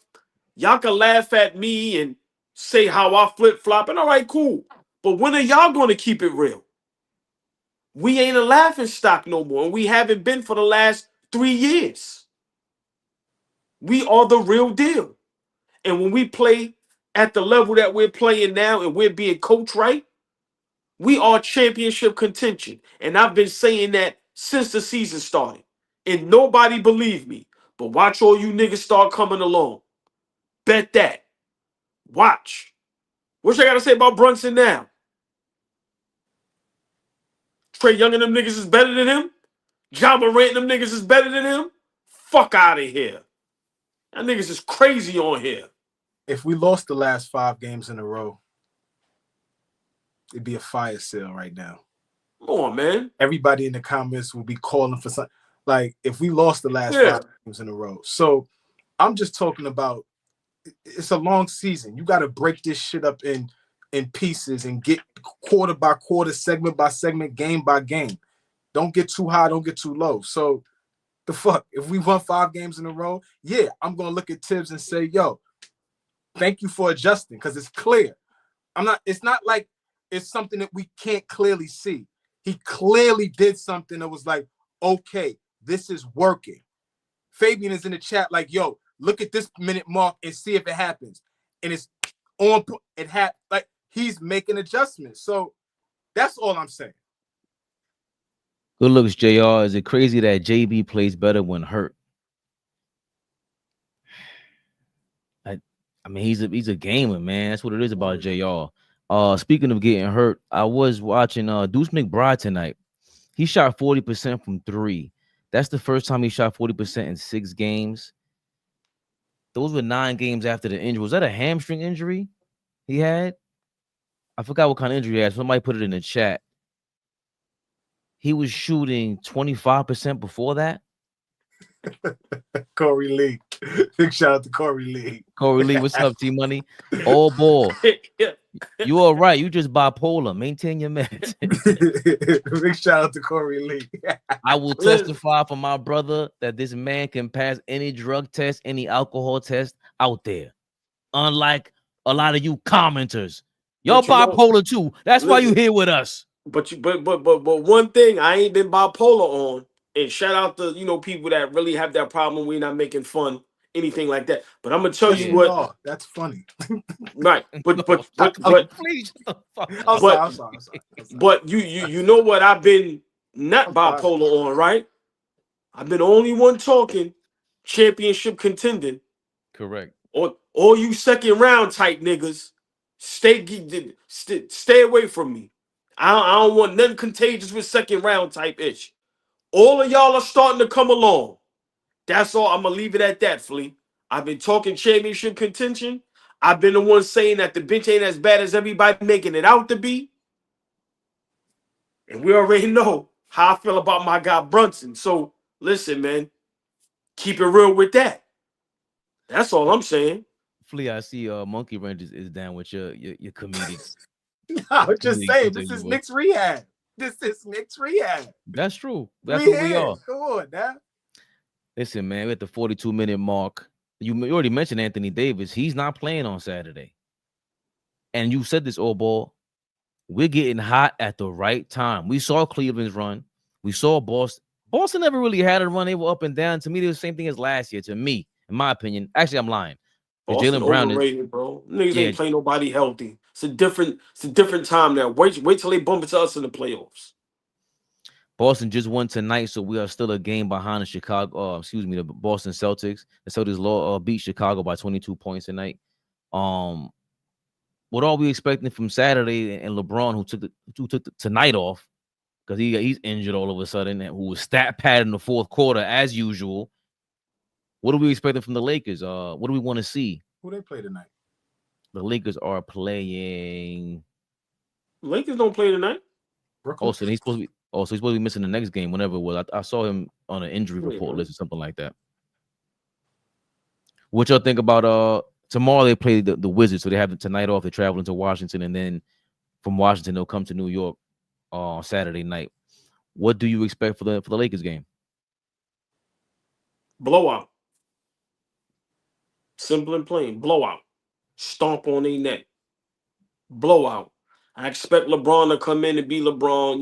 Y'all can laugh at me and say how I flip-flop, and all right, cool. But when are y'all going to keep it real? We ain't a laughing stock no more, and we haven't been for the last 3 years. We are the real deal. And when we play at the level that we're playing now and we're being coached right, we are championship contention. And I've been saying that since the season started. And nobody believed me. But watch all you niggas start coming along. Bet that. Watch. What you got to say about Brunson now? Trae Young and them niggas is better than him? John Morant and them niggas is better than him? Fuck out of here. That niggas is crazy on here. If we lost the last 5 games in a row, it'd be a fire sale right now. Come on, man. Everybody in the comments will be calling for something. Like if we lost the last 5 games in a row. So I'm just talking about it's a long season. You got to break this shit up in pieces and get quarter by quarter, segment by segment, game by game. Don't get too high, don't get too low. So the fuck, if we won 5 games in a row, yeah, I'm gonna look at Thibs and say, yo, thank you for adjusting, because it's clear. It's not like it's something that we can't clearly see. He clearly did something that was like, okay, this is working. Fabian is in the chat like, yo, look at this minute mark and see if it happens. And it's on, like he's making adjustments. So that's all I'm saying. Good looks, JR. Is it crazy that JB plays better when hurt? I mean, he's a gamer, man. That's what it is about JR. Speaking of getting hurt, I was watching DUECE McBride tonight. He shot 40% from 3. That's the first time he shot 40% in 6 games. Those were 9 games after the injury. Was that a hamstring injury he had? I forgot what kind of injury he had. Somebody put it in the chat. He was shooting 25% before that. Corey Lee. Big shout out to Corey Lee. Corey Lee, what's up, T-Money? AllBall. You all right. You just bipolar. Maintain your meds. Big shout out to Corey Lee. I will testify for my brother that this man can pass any drug test, any alcohol test out there. Unlike a lot of you commenters. Y'all bipolar too. That's why you here with us. But one thing I ain't been bipolar on, and shout out to people that really have that problem. We're not making fun, anything like that. But I'm gonna tell you what. That's funny. Right. But Please, I'm sorry. But you know what I've been not bipolar on, right? I've been the only one talking championship contending. Correct. Or all you second round type niggas, stay away from me. I don't want nothing contagious with second round type ish. All of y'all are starting to come along. That's all. I'm gonna leave it at that, Flea. I've been talking championship contention. I've been the one saying that the bench ain't as bad as everybody making it out to be. And we already know how I feel about my guy Brunson. So listen, man, keep it real with that. That's all I'm saying. Flea, I see Monkey Ranch is down with your comedics. I'm just saying, this is Knicks Rehab. This is Knicks Rehab. That's true. That's what we are. Come on, now. Listen, man, we're at the 42-minute mark. You already mentioned Anthony Davis. He's not playing on Saturday. And you said this, AllBall. We're getting hot at the right time. We saw Cleveland's run. We saw Boston. Boston never really had a run. They were up and down. To me, they were the same thing as last year, to me, in my opinion. Actually, I'm lying. Jaylen Brown overrated, bro. Niggas ain't playing nobody healthy. It's a different time now. Wait till they bump into us in the playoffs. Boston just won tonight, so we are still a game behind the the Boston Celtics. The Celtics beat Chicago by 22 points tonight. What are we expecting from Saturday and LeBron, who took the tonight off because he's injured all of a sudden, and who was stat pad in the fourth quarter as usual? What are we expecting from the Lakers? What do we want to see? Who they play tonight? The Lakers are playing. Lakers don't play tonight. Brooklyn? So he's supposed to be missing the next game, whenever it was. I saw him on an injury report list or something like that. What y'all think about tomorrow? They play the Wizards, so they have tonight off. They're traveling to Washington, and then from Washington they'll come to New York on Saturday night. What do you expect for the Lakers game? Blowout. Simple and plain. Blowout. Stomp on their neck. Blowout. I expect LeBron to come in and be LeBron.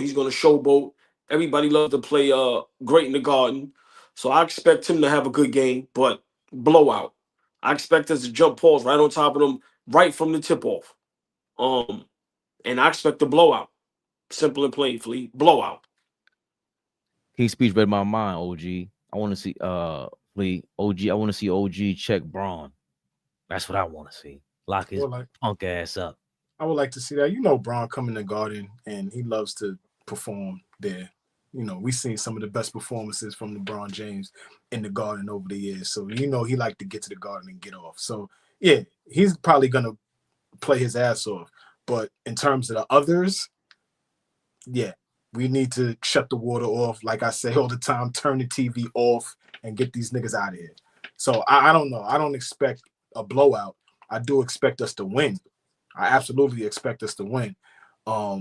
He's going to showboat. Everybody loves to play great in the Garden. So I expect him to have a good game, but blowout. I expect us to jump balls right on top of them right from the tip-off. And I expect a blowout. Simple and plain, Flea. Blowout. King's speech read my mind, OG. I want to see Flea. OG, I want to see OG check Braun. That's what I want to see. Lock his punk ass up. I would like to see that. Braun come in the Garden, and he loves to perform there. We've seen some of the best performances from LeBron James in the Garden over the years. So, he like to get to the Garden and get off. So, yeah, he's probably going to play his ass off. But in terms of the others, yeah, we need to shut the water off. Like I say all the time, turn the TV off and get these niggas out of here. So I don't know. I don't expect a blowout. I do expect us to win. I absolutely expect us to win. But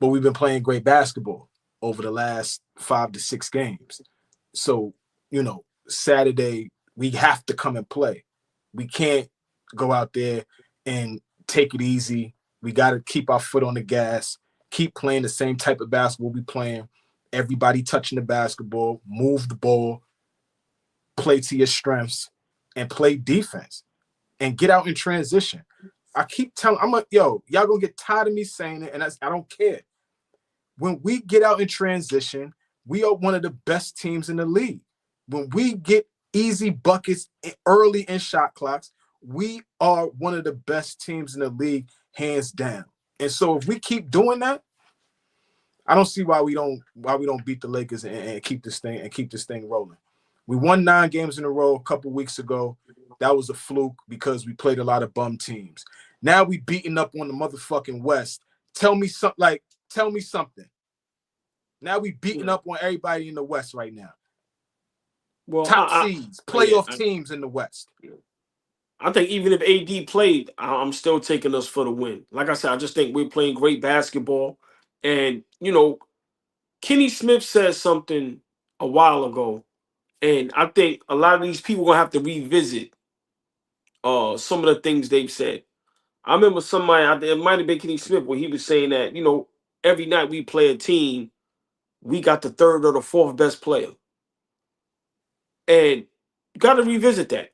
we've been playing great basketball over the last 5 to 6 games. So, you know, Saturday, we have to come and play. We can't go out there and take it easy. We got to keep our foot on the gas, keep playing the same type of basketball we playing. Everybody touching the basketball, move the ball, play to your strengths, and play defense. And get out in transition. I keep telling, y'all gonna get tired of me saying it, and I don't care. When we get out in transition, we are one of the best teams in the league. When we get easy buckets early in shot clocks, we are one of the best teams in the league, hands down. And so if we keep doing that, I don't see why we don't beat the Lakers and keep this thing rolling. We won 9 games in a row a couple weeks ago. That was a fluke because we played a lot of bum teams. Now we beating up on the motherfucking West. Tell me something. Now we beating up on everybody in the West right now. Well, top seeds, playoff teams in the West. I think even if AD played, I'm still taking us for the win. Like I said, I just think we're playing great basketball. And, you know, Kenny Smith said something a while ago, and I think a lot of these people are going to have to revisit some of the things they've said. I remember somebody, it might have been Kenny Smith, where he was saying that, you know, every night we play a team, we got the 3rd or the 4th best player. And you got to revisit that.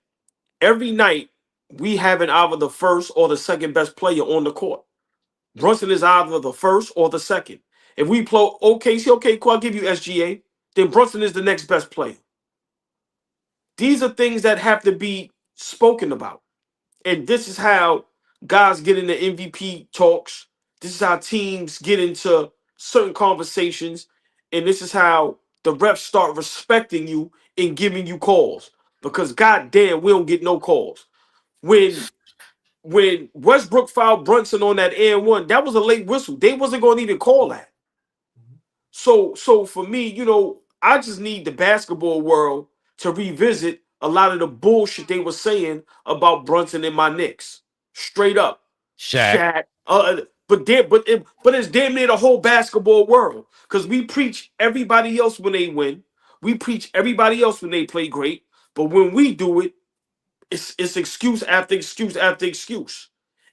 Every night, we having either the 1st or the 2nd best player on the court. Brunson is either the 1st or the 2nd. If we play OKC, okay, cool, I'll give you SGA. Then Brunson is the next best player. These are things that have to be spoken about. And this is how guys get into MVP talks. This is how teams get into certain conversations. And this is how the refs start respecting you and giving you calls. Because goddamn, we don't get no calls. When Westbrook fouled Brunson on that and 1, that was a late whistle. They wasn't going to even call that. So for me, you know, I just need the basketball world to revisit a lot of the bullshit they were saying about Brunson and my Knicks. Straight up. Shaq. But it's damn near the whole basketball world. Because we preach everybody else when they win. We preach everybody else when they play great. But when we do it, it's excuse after excuse after excuse.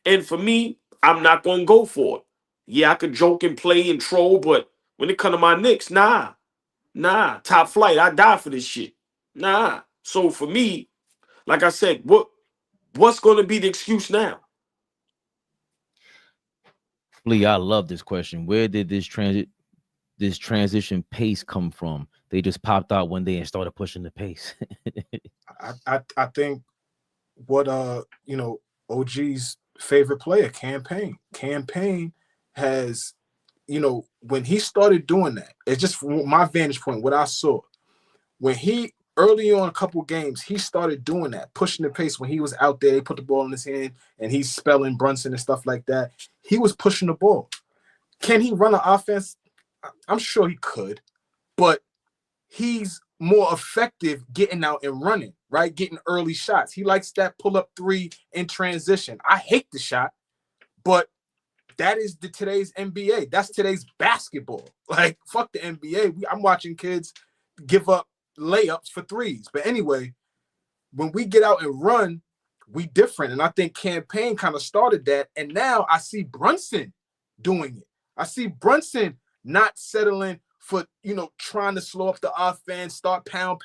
And for me, I'm not going to go for it. Yeah, I could joke and play and troll, but when it comes to my Knicks, nah. Top flight, I die for this shit. Nah. So for me, like I said, what's going to be the excuse now? Lee, I love this question. Where did this transition pace come from? They just popped out one day and started pushing the pace. I think what you know, OG's favorite player, Campaign has, you know, when he started doing that, it's just from my vantage point, what I saw. When he early on a couple games, he started doing that, pushing the pace. When he was out there, he put the ball in his hand and he's spelling Brunson and stuff like that. He was pushing the ball. Can he run an offense? I'm sure he could, but he's more effective getting out and running, right? Getting early shots. He likes that pull-up 3 in transition. I hate the shot, but that is today's NBA. That's today's basketball. Like, fuck the NBA. I'm watching kids give up layups for 3s. But anyway, when we get out and run, we different. And I think Campaign kind of started that. And now I see Brunson doing it. I see Brunson not settling for, you know, trying to slow up the offense, start pound,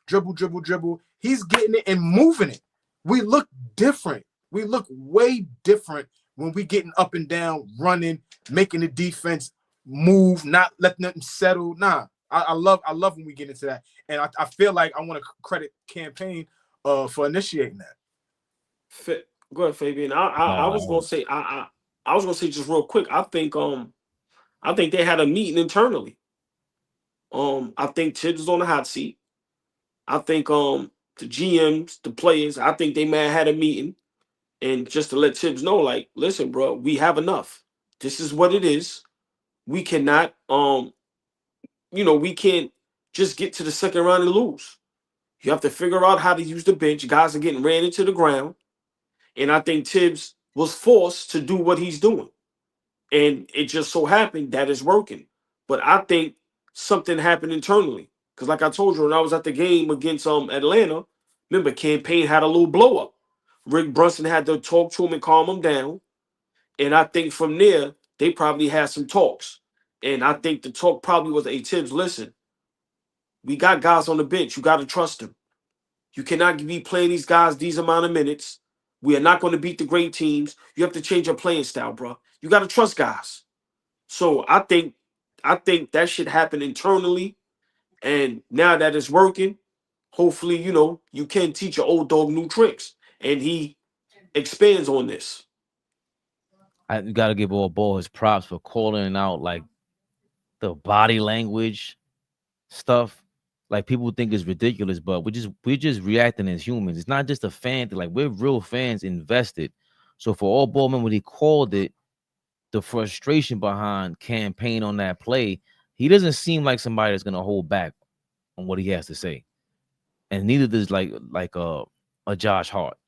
dribble. He's getting it and moving it. We look different. We look way different when we getting up and down, running, making the defense move, not letting them settle. Nah, I love when we get into that. And I feel like I want to credit Campaign for initiating that. Go ahead, Fabian. I was gonna say I was gonna say just real quick. I think they had a meeting internally. I think Thibs is on the hot seat. I think the GMs, the players, I think they may have had a meeting, And just to let Thibs know, like, listen, bro, we have enough. This is what it is. We cannot, we can't just get to the second round and lose. You have to figure out how to use the bench. Guys are getting ran into the ground. And I think Thibs was forced to do what he's doing. And it just so happened that it's working. But I think something happened internally. Because like I told you, when I was at the game against Atlanta, remember, Campaign had a little blow up. Rick Brunson had to talk to him and calm him down. And I think from there, they probably had some talks. And I think the talk probably was, hey, Thibs, listen, we got guys on the bench. You got to trust them. You cannot be playing these guys these amount of minutes. We are not going to beat the great teams. You have to change your playing style, bro. You got to trust guys. So I think that should happen internally. And now that it's working, hopefully, you can teach your old dog new tricks. And he expands on this. I got to give AllBall his props for calling out like the body language stuff. Like people think it's ridiculous, but we're just reacting as humans. It's not just a fan thing. Like we're real fans invested. So for AllBall, man, when he called it, the frustration behind Campaign on that play, he doesn't seem like somebody that's gonna hold back on what he has to say, and neither does like a Josh Hart.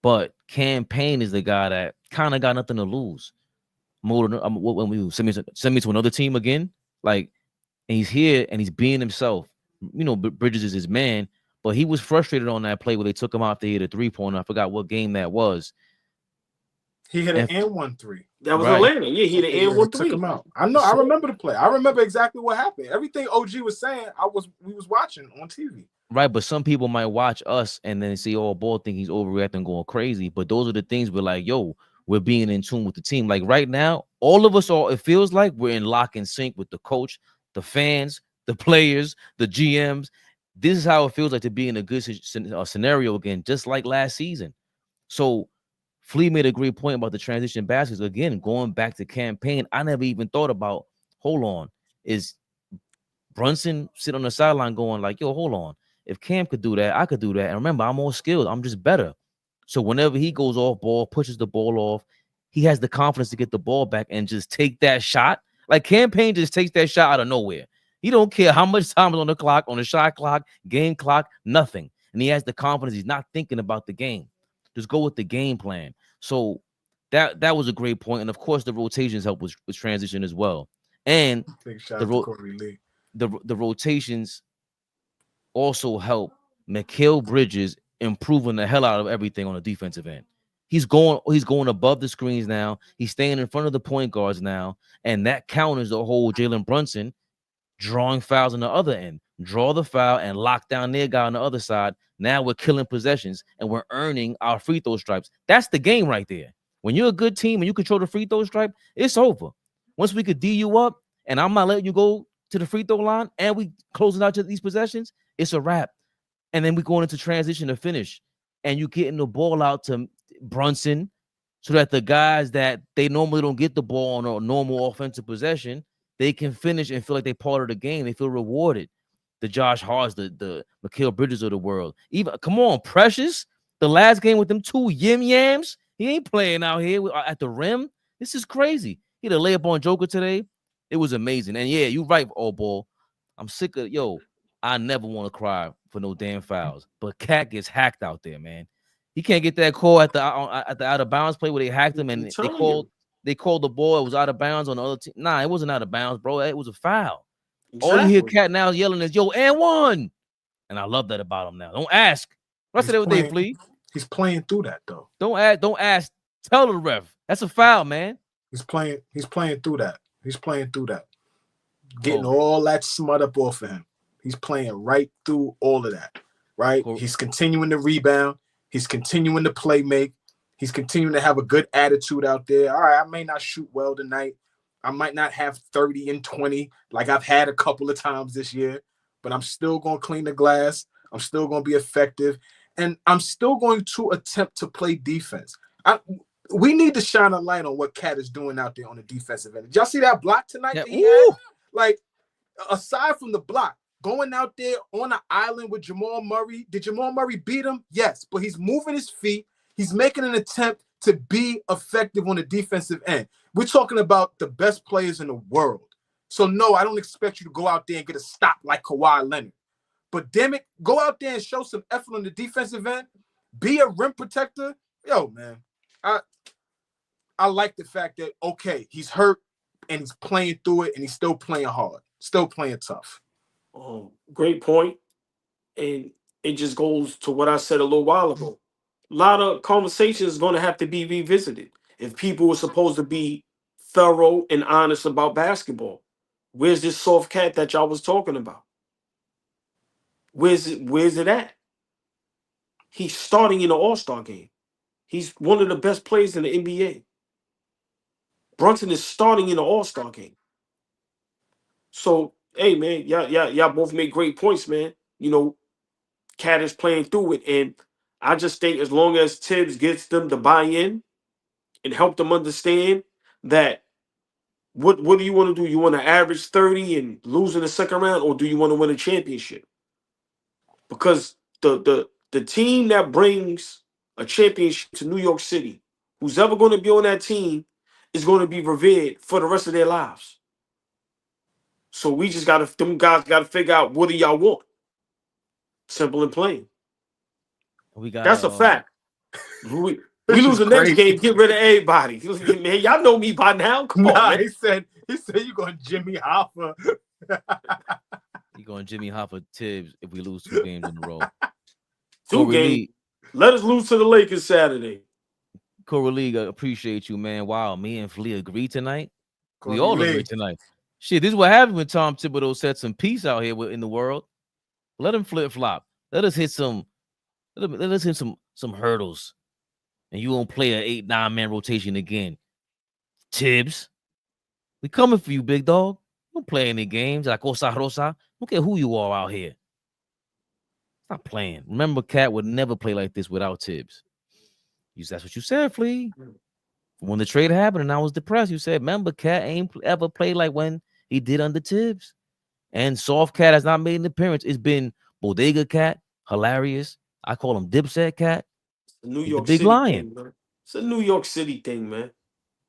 But Campaign is the guy that kind of got nothing to lose. More than when we send me to another team again, like, and he's here and he's being himself. Bridges is his man, but he was frustrated on that play where they took him out to hit a 3-pointer. I forgot what game that was. He hit an N-1-3. That was Atlanta. Yeah, he hit an N-1-3. Took him out. I know. I remember the play. I remember exactly what happened. Everything OG was saying, we was watching on TV. Right, but some people might watch us and then see AllBall, think he's overreacting, going crazy. But those are the things we're like, yo, we're being in tune with the team. Like right now, all of us it feels like we're in lock and sync with the coach, the fans, the players, the GMs. This is how it feels like to be in a good scenario again, just like last season. So Flea made a great point about the transition baskets. Again, going back to Campaign, I never even thought about, hold on, is Brunson sit on the sideline going like, yo, hold on. If Cam could do that, I could do that. And remember, I'm more skilled. I'm just better. So whenever he goes off ball, pushes the ball off, he has the confidence to get the ball back and just take that shot. Like Campaign just takes that shot out of nowhere. He don't care how much time is on the clock, on the shot clock, game clock, nothing. And he has the confidence. He's not thinking about the game. Just go with the game plan. So that was a great point. And of course, the rotations help with transition as well. And the rotations also help Mikal Bridges improving the hell out of everything on the defensive end. He's going above the screens now. He's staying in front of the point guards now. And that counters the whole Jalen Brunson drawing fouls on the other end. Draw the foul and lock down their guy on the other side. Now we're killing possessions and we're earning our free throw stripes. That's the game right there. When you're a good team and you control the free throw stripe, it's over. Once we could D you up and I'm not letting you go to the free throw line and we closing out to these possessions, it's a wrap. And then we going into transition to finish. And you getting the ball out to Brunson so that the guys that they normally don't get the ball on a normal offensive possession, they can finish and feel like they're part of the game. They feel rewarded. The Josh Harts, the Mikal Bridges of the world. Even come on, Precious. The last game with them 2 yams. He ain't playing out here at the rim. This is crazy. He had a layup on Joker today. It was amazing. And yeah, you're right, AllBall. I'm sick of I never want to cry for no damn fouls. But Cat gets hacked out there, man. He can't get that call at the out of bounds play where they hacked him and they called the ball. It was out of bounds on the other team. Nah, it wasn't out of bounds, bro. It was a foul. Exactly. All you hear Cat now yelling is, yo, and one. And I love that about him now. Don't ask. Rest of the day, Flea. He's playing through that, though. Don't ask. Tell the ref. That's a foul, man. He's playing through that. Getting all that smut up off of him. He's playing right through all of that. Right? Cool. He's continuing to rebound. He's continuing to play make. He's continuing to have a good attitude out there. All right, I may not shoot well tonight. I might not have 30 and 20 like I've had a couple of times this year, but I'm still going to clean the glass. I'm still going to be effective, and I'm still going to attempt to play defense. We need to shine a light on what Cat is doing out there on the defensive end. Did y'all see that block tonight that he had? Like, aside from the block, going out there on the island with Jamal Murray, did Jamal Murray beat him? Yes, but he's moving his feet. He's making an attempt to be effective on the defensive end. We're talking about the best players in the world. So, no, I don't expect you to go out there and get a stop like Kawhi Leonard. But, damn it, go out there and show some effort on the defensive end. Be a rim protector. Yo, man, I like the fact that, okay, he's hurt and he's playing through it and he's still playing hard, still playing tough. Great point. And it just goes to what I said a little while ago. A lot of conversations is going to have to be revisited. If people were supposed to be thorough and honest about basketball, where's this soft cat that y'all was talking about? Where's it at? He's starting in the All-Star game. He's one of the best players in the NBA. Brunson is starting in the All-Star game. So, hey, man, y'all both make great points, man. You know, Cat is playing through it. And I just think as long as Thibs gets them to buy in and help them understand that what do you want to do? You want to average 30 and lose in the second round, or do you want to win a championship? Because the team that brings a championship to New York City, who's ever going to be on that team, is going to be revered for the rest of their lives. So we just them guys got to figure out, what do y'all want? Simple and plain. That's a fact. We lose the next game, get rid of everybody. Man, y'all know me by now. Come on, man. He said you're going Jimmy Hoffa. You're going Jimmy Hoffa Thibs if we lose 2 games in a row. Two games. Let us lose to the Lakers Saturday. Corey League, appreciate you, man. Wow, me and Flea agree tonight. Corey we all League. agree tonight. Shit, this is what happens when Tom Thibodeau set some peace out here in the world. Let him flip flop. Let us hit some hurdles, and you won't play an 8-9 man rotation again. Thibs, we coming for you, big dog. Don't play any games like Osa Rosa. Don't care who you are out here. Stop playing. Remember, Cat would never play like this without Thibs. That's what you said, Flea. When the trade happened and I was depressed, you said, remember, Cat ain't ever played like when he did under Thibs. And Soft Cat has not made an appearance. It's been Bodega Cat, hilarious. I call him Dipset Cat. New He's York the big City lion. thing, man. It's a New York City thing, man.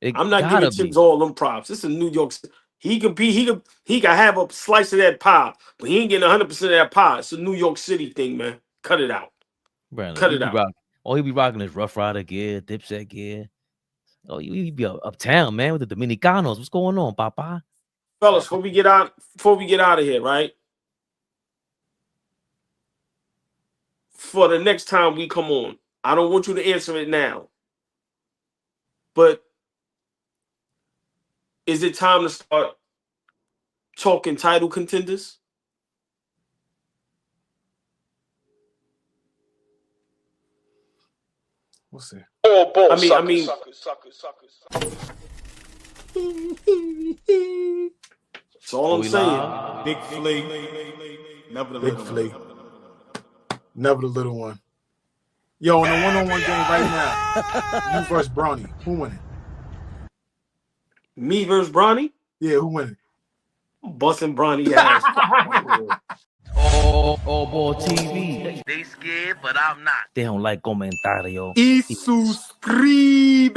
I'm not gotta giving Thibs all them props. It's a New York City. He could have a slice of that pie, but he ain't getting 100% of that pie. It's a New York City thing, man. Cut it out. Brandon, Cut it out. He be rocking his Rough Rider gear, Dipset gear. Oh, you be uptown, man, with the Dominicanos. What's going on, Papa? Fellas, before we get out of here, right? For the next time we come on, I don't want you to answer it now. But is it time to start talking title contenders? We'll see. I mean, that's all I'm saying. Big Flea. Never the little one. Never the little one. Yo, in a one-on-one game right now, you versus Bronny. Who winning? Me versus Bronny? Yeah, who winning? I'm busting Bronny ass. AllBall TV. They scared, but I'm not. They don't like comentario. Y suscribe.